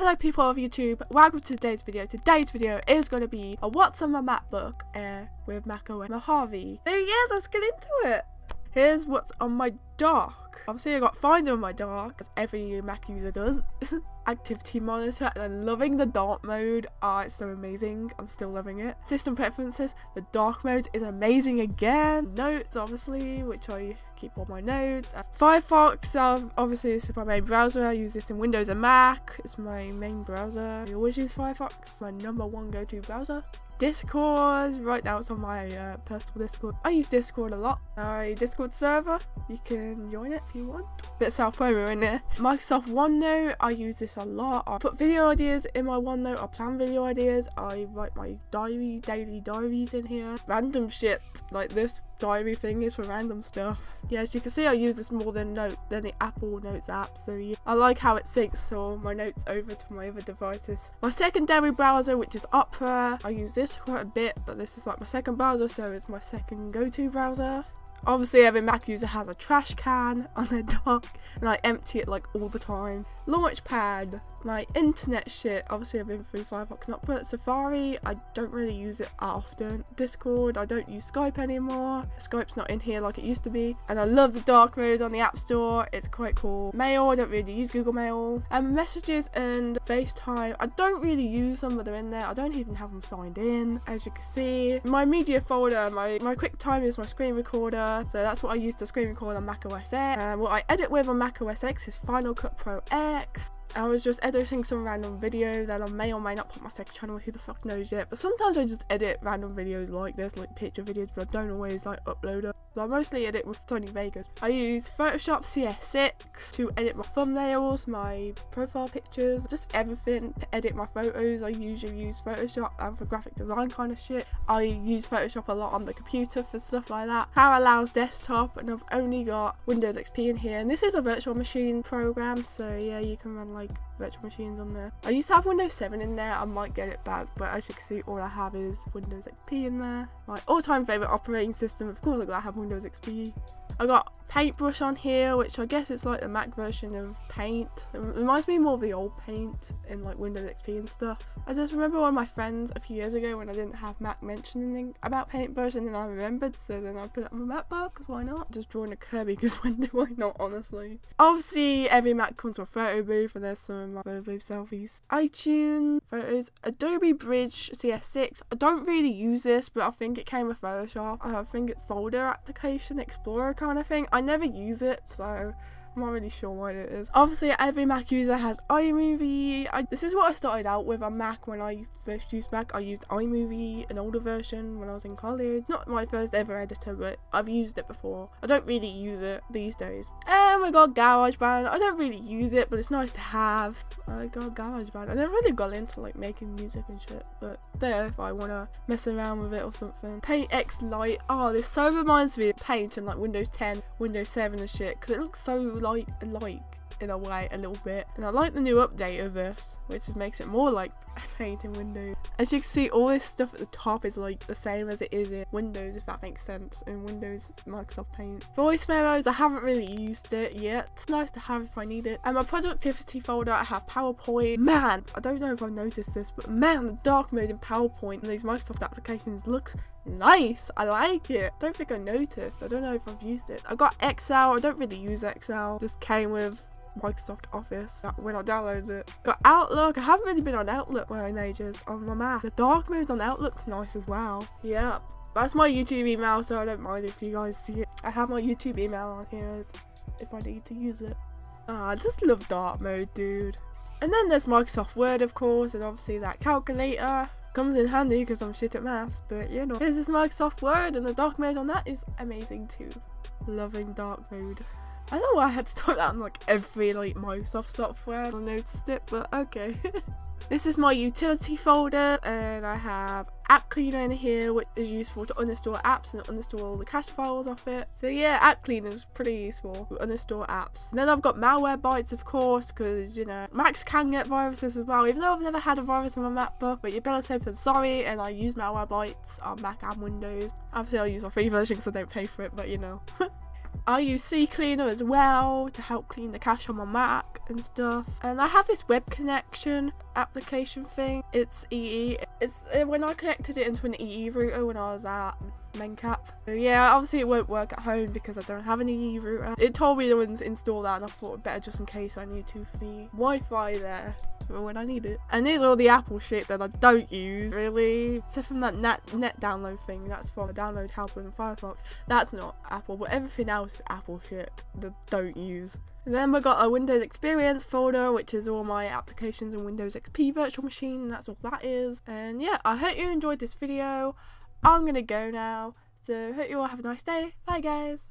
Hello people of YouTube, welcome to today's video. Today's video is going to be a what's on my MacBook Air with Mac OS Mojave. So yeah, let's get into it. Here's what's on my dock. Obviously I got Finder on my dock, as every Mac user does. Activity monitor, and I'm loving the dark mode. It's so amazing. I'm still loving it. System preferences, the dark mode is amazing again. Notes, obviously, which I keep all my notes. Firefox, obviously this is my main browser. I use this in Windows and Mac. It's my main browser. I always use Firefox, my #1 go-to browser. Discord, right now it's on my personal Discord. I use Discord a lot. My Discord server, you can join it if you want. Bit of self-promo in there. Microsoft OneNote, I use this a lot. I put video ideas in my OneNote, I plan video ideas, I write my daily diaries in here. Random shit, like this diary thing is for random stuff. Yeah, as you can see, I use this more than the Apple Notes app, so yeah. I like how it syncs all my notes over to my other devices. My secondary browser, which is Opera, I use this quite a bit, but this is like my second browser, so it's my second go-to browser. Obviously every Mac user has a trash can on their dock, and I empty it like all the time. Launchpad, my internet shit, obviously I've been through Firefox and Opera. Safari, I don't really use it often. Discord, I don't use Skype anymore. Skype's not in here like it used to be. And I love the dark mode on the App Store, it's quite cool. Mail, I don't really use Google Mail. And messages and FaceTime, I don't really use them, but they're in there. I don't even have them signed in, as you can see. My media folder, my QuickTime is my screen recorder, so that's what I use to screen record on Mac OS X. What I edit with on Mac OS X is Final Cut Pro X. I was just editing some random video that I may or may not put my second channel, who the fuck knows yet, but sometimes I just edit random videos like this, like picture videos, but I don't always like upload them. So I mostly edit with Sony Vegas. I use Photoshop CS6 to edit my thumbnails, my profile pictures, just everything to edit my photos. I usually use Photoshop, and for graphic design kind of shit, I use Photoshop a lot on the computer for stuff like that. Parallels desktop, and I've only got Windows XP in here, and this is a virtual machine program, so yeah, you can run like virtual machines on there. I used to have Windows 7 in there, I might get it back, but as you can see, all I have is Windows XP in there. My all-time favourite operating system, of course I gotta have Windows XP. I got Paintbrush on here, which I guess it's like the Mac version of Paint. It reminds me more of the old Paint in like Windows XP and stuff. I just remember one of my friends a few years ago when I didn't have Mac mentioning about Paintbrush, and then I remembered, so then I put it on my MacBook, because why not? Just drawing a Kirby, because when do I not, honestly? Obviously, every Mac comes with a photo booth, and there's some of my photo booth selfies. iTunes, photos, Adobe Bridge CS6. I don't really use this, but I think it came with Photoshop. I think it's folder application, Explorer kind of thing. I never use it, so I'm not really sure what it is. Obviously, every Mac user has iMovie. This is what I started out with on Mac when I first used Mac. I used iMovie, an older version, when I was in college. Not my first ever editor, but I've used it before. I don't really use it these days. And we got GarageBand. I don't really use it, but it's nice to have. I got GarageBand. I never really got into like making music and shit, but there if I want to mess around with it or something. Paint X Lite. Oh, this so reminds me of Paint in like Windows 10, Windows 7 and shit, because it looks so like in a way a little bit, and I like the new update of this, which makes it more like Paint in Windows. As you can see, all this stuff at the top is like the same as it is in Windows, if that makes sense, in Windows Microsoft Paint. Voice memos, I haven't really used it yet. It's nice to have if I need it. And my productivity folder, I have PowerPoint. Man, I don't know if I've noticed this, but man, the dark mode in PowerPoint and these Microsoft applications looks nice. I like it. Don't think I noticed. I don't know if I've used it. I got Excel. I don't really use Excel. This came with Microsoft Office when I downloaded it. Got Outlook. I haven't really been on Outlook in ages on my Mac. The dark mode on Outlook's nice as well. Yeah, that's my YouTube email, so I don't mind if you guys see it. I have my YouTube email on here if I need to use it. I just love dark mode, dude. And then there's Microsoft Word, of course, and obviously that calculator comes in handy because I'm shit at maths, but you know. Here's this Microsoft Word, and the dark mode on that is amazing too. Loving dark mode. I don't know why I had to type that on like every like Microsoft software. I noticed it, but okay. This is my utility folder, and I have App Cleaner in here, which is useful to uninstall apps and uninstall all the cache files off it. So yeah, App Cleaner is pretty useful to uninstall apps. And then I've got Malwarebytes, of course, because you know Macs can get viruses as well. Even though I've never had a virus on my MacBook, but you're better safe than sorry. And I use Malwarebytes on Mac and Windows. Obviously, I'll use a free version because I don't pay for it, but you know. I use CCleaner as well to help clean the cache on my Mac and stuff. And I have this web connection application thing. It's EE. It's when I connected it into an EE router when I was at MenCap. So yeah, obviously it won't work at home because I don't have an EE router. It told me to install that, and I thought better just in case I need to for the Wi-Fi there for when I need it. And these are all the Apple shit that I don't use really, except from that net download thing. That's from the download help in Firefox. That's not Apple, but everything else is Apple shit that I don't use. And then we got a Windows Experience folder, which is all my applications and Windows XP virtual machine, and that's all that is. And yeah, I hope you enjoyed this video. I'm gonna go now, so hope you all have a nice day. Bye guys.